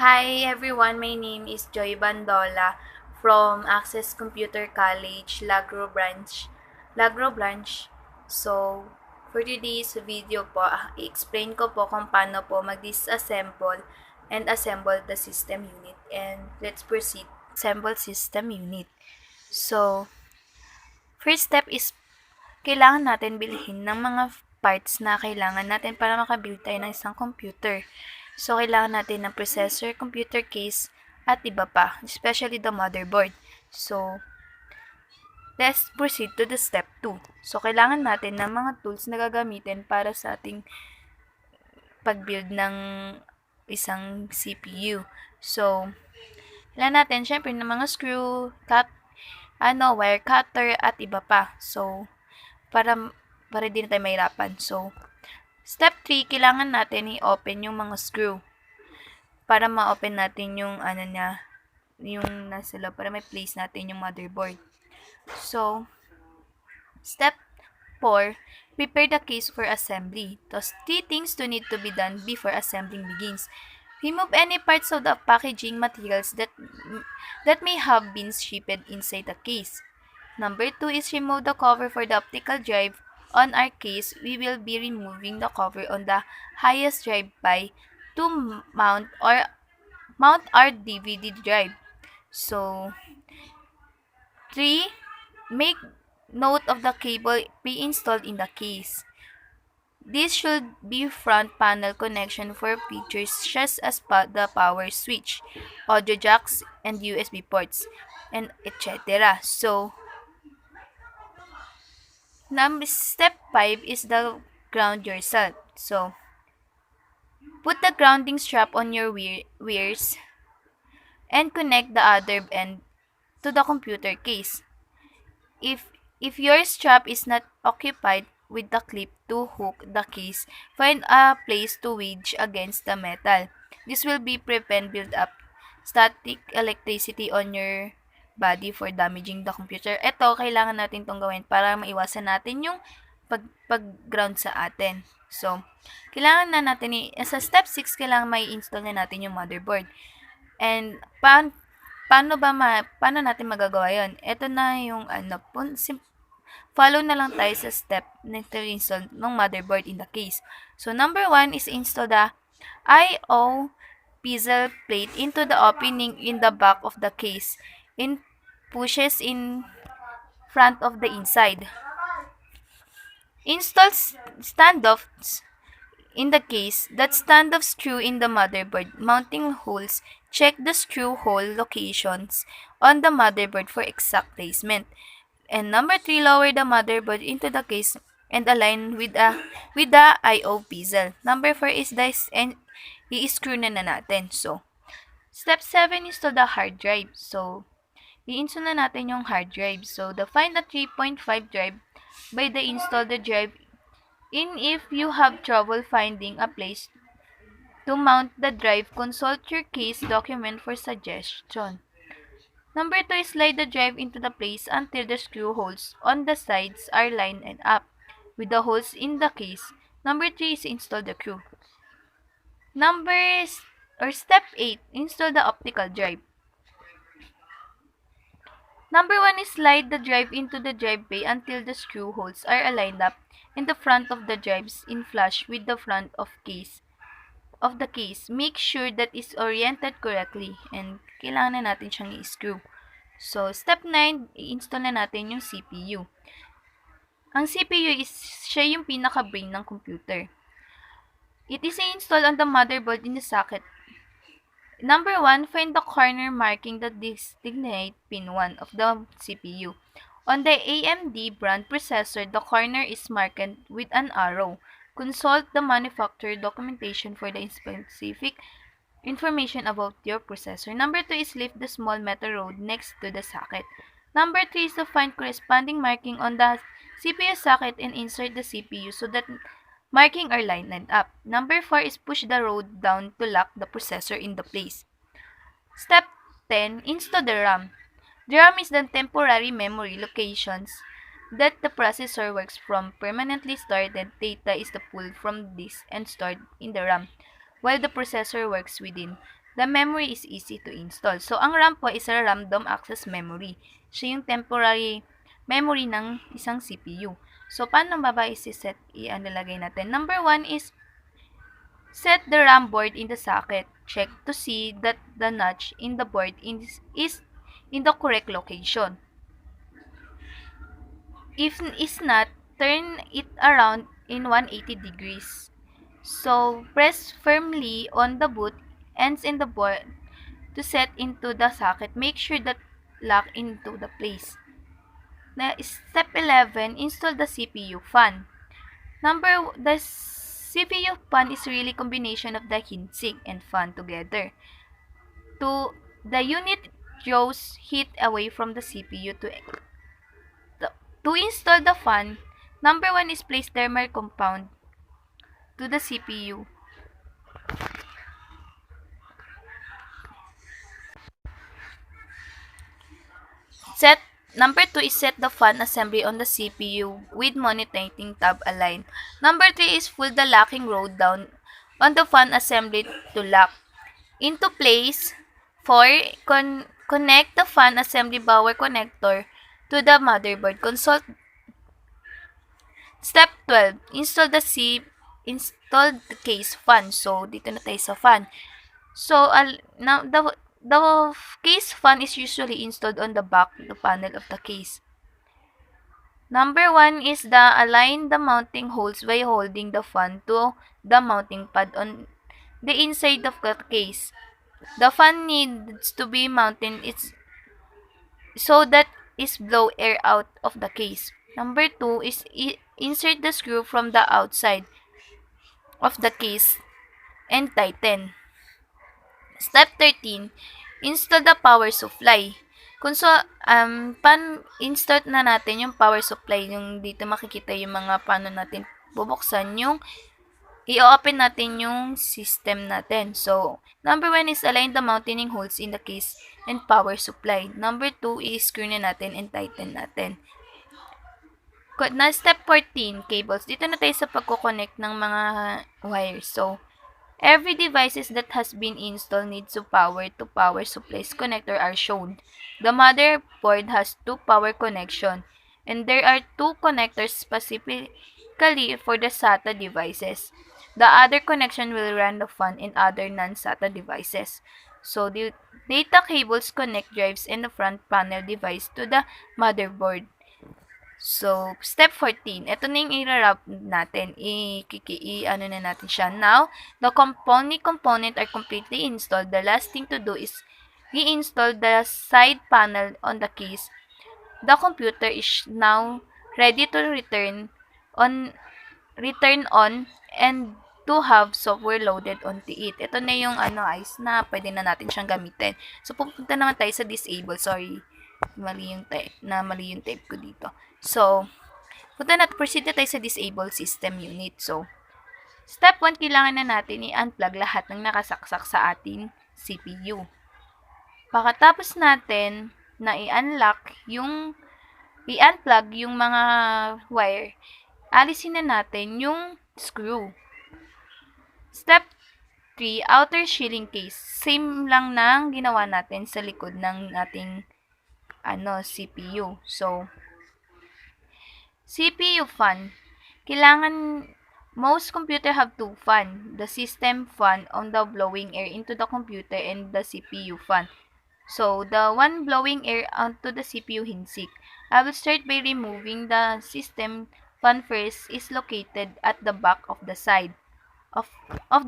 Hi everyone, my name is Joy Bandola from Access Computer College, Lagro Branch. So, for today's video po, i-explain ko po kung paano po mag-disassemble and assemble the system unit. And let's proceed. Assemble system unit. So, first step is kailangan natin bilhin ng mga parts na kailangan natin para makabuild tayo ng isang computer. So, kailangan natin ng processor, computer case, at iba pa, especially the motherboard. So, let's proceed to the step 2. So, kailangan natin ng mga tools na gagamitin para sa ating pag-build ng isang CPU. So, kailangan natin syempre ng mga screw, wire cutter, at iba pa. So, para di na tayo mahirapan. So, step 3, kailangan natin i-open yung mga screw para ma-open natin yung yung nasa loob, para may place natin yung motherboard. So, step 4, prepare the case for assembly. Thus, 3 things to need to be done before assembling begins. Remove any parts of the packaging materials that may have been shipped inside the case. Number 2 is remove the cover for the optical drive. On our case, we will be removing the cover on the highest drive by to mount our DVD drive. So, 3. Make note of the cable pre-installed in the case. This should be front panel connection for features such as the power switch, audio jacks, and USB ports, and etc. So, step 5 is the ground yourself. So, put the grounding strap on your wires and connect the other end to the computer case. If your strap is not occupied with the clip to hook the case, find a place to wedge against the metal. This will prevent build-up static electricity on your body for damaging the computer. Ito, kailangan natin itong gawin para maiwasan natin yung pag-ground sa atin. So, kailangan na natin, sa step 6, kailangan may install na natin yung motherboard. And, paano natin magagawa yon? Ito na yung, follow na lang tayo sa step na install ng motherboard in the case. So, number 1 is install the I/O bezel plate into the opening in the back of the case and pushes in front of the inside. Install standoffs in the case that standoff screw in the motherboard mounting holes. Check the screw hole locations on the motherboard for exact placement. And number 3, lower the motherboard into the case and align with the I/O bezel. Number 4 is this, and i-screw na natin. So, step 7 is to the hard drive. So, i-install na natin yung hard drive. So, find a 3.5 drive by the install the drive in. If you have trouble finding a place to mount the drive, consult your case document for suggestion. Number 2 is slide the drive into the place until the screw holes on the sides are lined up with the holes in the case. Number 3 is install the screw. Step 8, install the optical drive. Number 1 is slide the drive into the drive bay until the screw holes are aligned up in the front of the drives in flush with the front of the case. Make sure that it's oriented correctly and kailangan na natin siyang i-screw. So, step 9, i-install na natin yung CPU. Ang CPU is siya yung pinaka-brain ng computer. It is installed on the motherboard in the socket. Number 1, find the corner marking that designate pin 1 of the CPU. On the AMD brand processor, the corner is marked with an arrow. Consult the manufacturer documentation for the specific information about your processor. Number 2 is lift the small metal rod next to the socket. Number 3 is to find corresponding marking on the CPU socket and insert the CPU so that marking are lined up. Number 4 is push the rod down to lock the processor in the place. Step 10, install the RAM. The RAM is the temporary memory locations that the processor works from. Permanently stored data is pulled from this and stored in the RAM, while the processor works within. The memory is easy to install. So, ang RAM po is a random access memory. Siya yung temporary memory ng isang CPU. So, paano ba isi-set? Ilalagay natin. Number 1 is set the RAM board in the socket. Check to see that the notch in the board is in the correct location. If it's not, turn it around in 180 degrees. So, press firmly on the boot ends in the board to set into the socket. Make sure that lock into the place. Na step 11, install the CPU fan. The CPU fan is really combination of the heatsink and fan together. The unit draws heat away from the CPU to install the fan. Number 1 is place thermal compound to the CPU. Number 2 is set the fan assembly on the CPU with monitoring tab aligned. Number 3 is pull the locking rod down on the fan assembly to lock into place. 4. Connect the fan assembly power connector to the motherboard. Consult. Step 12. Install the case fan. So, dito na tayo sa fan. So, now the case fan is usually installed on the back of the panel of the case. Number 1 is align the mounting holes by holding the fan to the mounting pad on the inside of the case. The fan needs to be mounted so that is blow air out of the case. Number 2 is insert the screw from the outside of the case and tighten. Step 13, install the power supply. Insert na natin yung power supply. Yung dito makikita yung mga paano natin bubuksan yung i-open natin yung system natin. So, number 1 is align the mounting holes in the case and power supply. Number 2 is screw na natin and tighten natin. Step 14, cables. Dito na tayo sa pagko-connect ng mga wires. So, every devices that has been installed needs power to power supplies connector are shown. The motherboard has 2 power connection, and there are 2 connectors specifically for the SATA devices. The other connection will run the fan and other non-SATA devices. So, the data cables connect drives and the front panel device to the motherboard. So, step 14. Ito na yung i-wrap natin. Ano na natin siya. Now, the component are completely installed. The last thing to do is i-install the side panel on the case. The computer is now ready to return on and to have software loaded onto it. Ito na yung guys na pwede na natin siyang gamitin. So, pupunta naman tayo sa disable. Sorry. Mali yung type ko dito. So, proceed na tayo sa disable system unit. So, step 1, kailangan na natin i-unplug lahat ng nakasaksak sa ating CPU. Pagkatapos natin na i-unplug yung mga wire, alisin na natin yung screw. Step 3, outer shielding case. Same lang ng ginawa natin sa likod ng ating CPU. So, CPU fan. Kailangan, most computer have 2 fan. The system fan on the blowing air into the computer and the CPU fan. So, the one blowing air onto the CPU heatsink. I will start by removing the system fan first is located at the back of the side of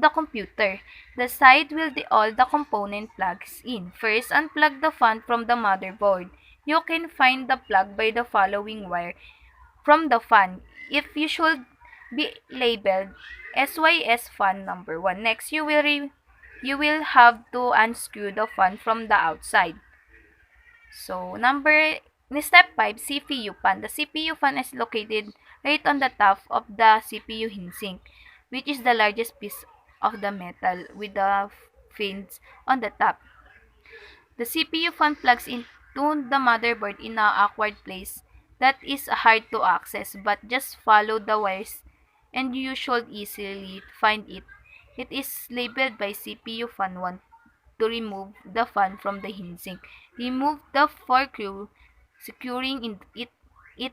the computer. The side will all the component plugs in. First, unplug the fan from the motherboard. You can find the plug by the following wire from the fan. If you should be labeled SYS fan number 1. Next, you will have to unscrew the fan from the outside. So, step 5, CPU fan. The CPU fan is located right on the top of the CPU heatsink, which is the largest piece of the metal with the fins on the top. The CPU fan plugs into the motherboard in an awkward place that is hard to access, but just follow the wires and you should easily find it. It is labeled by CPU fan 1 to remove the fan from the heatsink. Remove the screw, securing it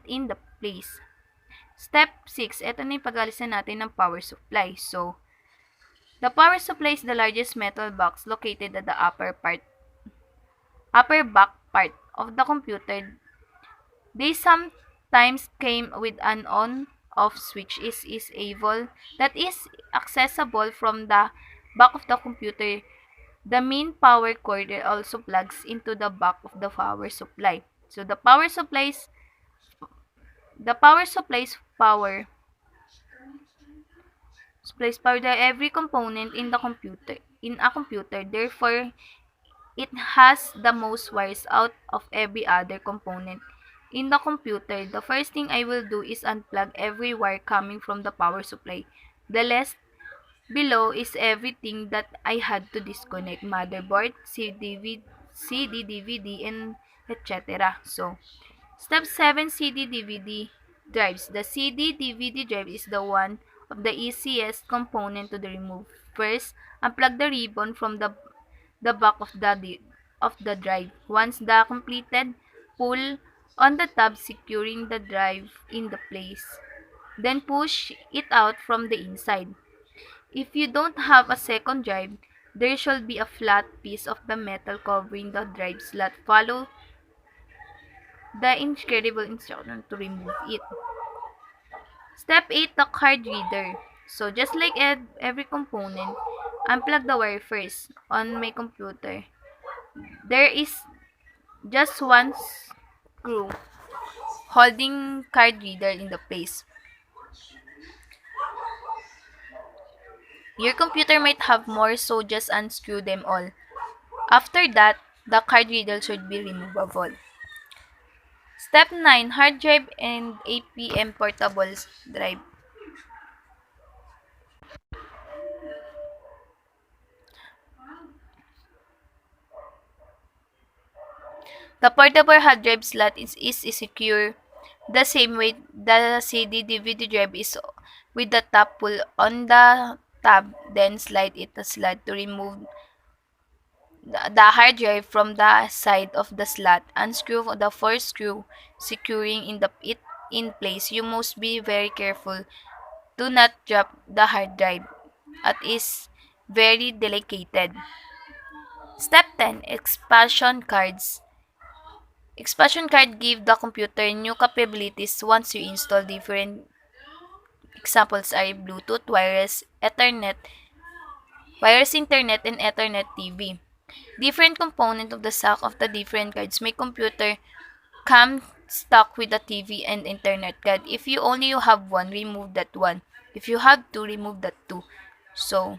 in the place. Step 6, ito na yung pag-alisan natin ng power supply. So, the power supply is the largest metal box located at the upper back part of the computer. They sometimes came with an on-off switch is able that is accessible from the back of the computer. The main power cord also plugs into the back of the power supply. So the power supplies power to every component in a computer. Therefore, it has the most wires out of every other component in the computer. The first thing I will do is unplug every wire coming from the power supply. The list below is everything that I had to disconnect: motherboard, CD, DVD, and etc. So, step 7, CD DVD drives. The CD DVD drive is the one of the easiest component to remove. First, unplug the ribbon from the back of the drive. Once the completed, pull on the tab securing the drive in the place. Then push it out from the inside. If you don't have a second drive, there should be a flat piece of the metal covering the drive slot. Follow the incredible instruction to remove it. Step 8, the card reader. So just like every component, unplug the wire first. On my computer, there is just one screw holding card reader in the place. Your computer might have more, so just unscrew them all. After that, the card reader should be removable. Step 9, hard drive and APM portable drive. The portable hard drive slot is secure the same way the CD DVD drive is, with the top. Pull on the tab, then slide it a slot to remove the hard drive from the side of the slot. Unscrew the first screw, securing it in place. You must be very careful. Do not drop the hard drive. It is very delicate. Step 10, expansion cards. Expansion card give the computer new capabilities once you install. Different examples are Bluetooth, wireless Internet, and Ethernet TV. Different component of the stack of the different cards. My computer come stuck with the TV and Internet card. If you only have one, remove that one. If you have two, remove that two. So,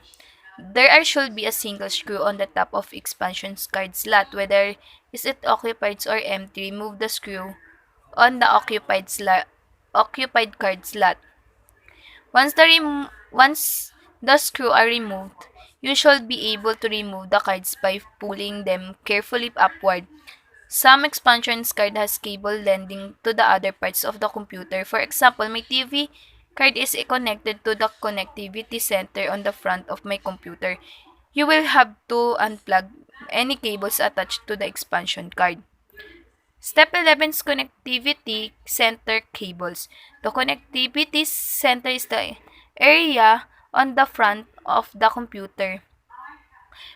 should be a single screw on the top of expansion card slot. Whether is it occupied or empty, remove the screw on the occupied card slot. Once the screw are removed, you should be able to remove the cards by pulling them carefully upward. Some expansion card has cable leading to the other parts of the computer. For example, my TV card is connected to the connectivity center on the front of my computer. You will have to unplug any cables attached to the expansion card. Step 11 is connectivity center cables. The connectivity center is the area on the front of the computer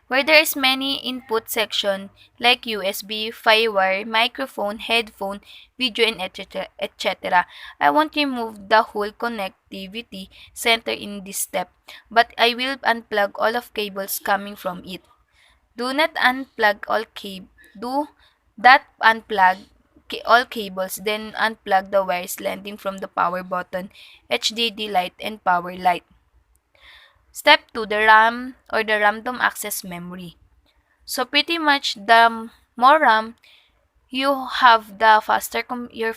where there is many input section like USB, firewire, microphone, headphone, video, and etc. I won't remove the whole connectivity center in this step, but I will unplug all of cables coming from it. Do not unplug all all cables, then unplug the wires leading from the power button, HDD light, and power light. Step 2, the RAM or the random access memory. So pretty much the more RAM you have, the faster your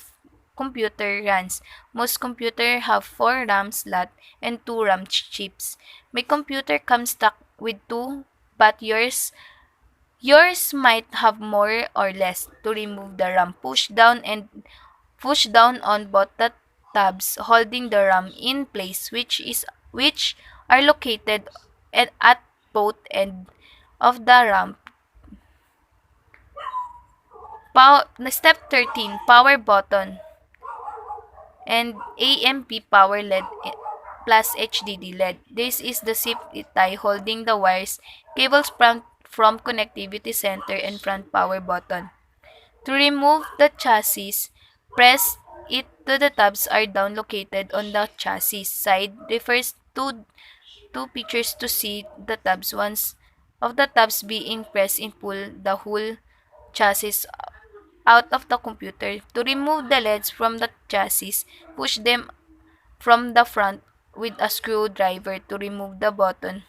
computer runs. Most computers have 4 RAM slots and 2 RAM chips. My computer comes stuck with 2, but yours might have more or less. To remove the RAM, push down on both the tabs holding the RAM in place, which are located at both ends of the RAM. Step 13, power button and AMP power LED plus HDD LED. This is the zip tie holding the wires, cables from connectivity center and front power button. To remove the chassis, press it to the tabs are down located on the chassis side. Refers to two pictures to see the tabs. Once of the tabs being pressed and pull the whole chassis out of the computer. To remove the LEDs from the chassis, push them from the front with a screwdriver to remove the button.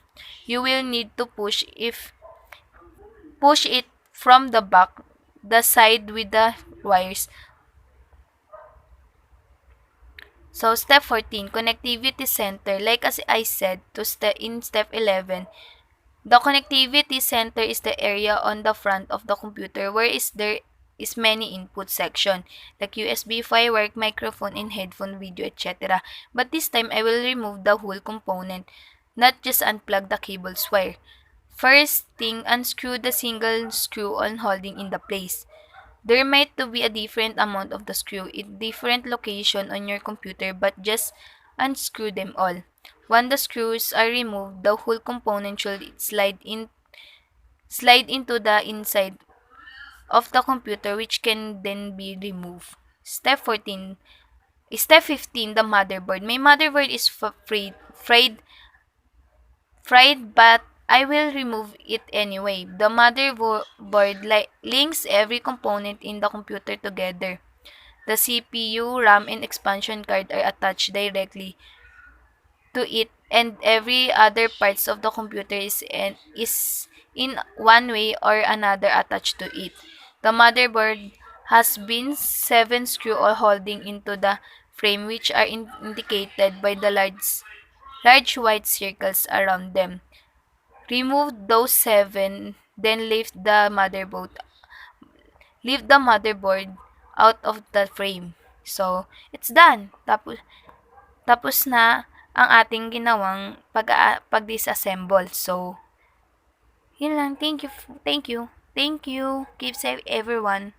You will need to push it from the back, the side with the wires. So step 14, connectivity center. Like as I said in step 11, the connectivity center is the area on the front of the computer where there is many input section like USB, firework, microphone, and headphone, video, etc. But this time I will remove the whole component, not just unplug the cable's wire. First thing, unscrew the single screw on holding in the place. There might to be a different amount of the screw in different location on your computer, but just unscrew them all. When the screws are removed, the whole component should slide into the inside of the computer, which can then be removed. Step 15, the motherboard. My motherboard is fried, but I will remove it anyway. The motherboard links every component in the computer together. The CPU, RAM, and expansion card are attached directly to it, and every other parts of the computer is in one way or another attached to it. The motherboard has been 7 screws all holding into the frame, which are indicated by the large white circles around them. Remove those 7, then lift the motherboard out of the frame. So, it's done. Tapos na ang ating ginawang pag-disassemble. So, yun lang. Thank you. Thank you. Thank you. Keep safe everyone.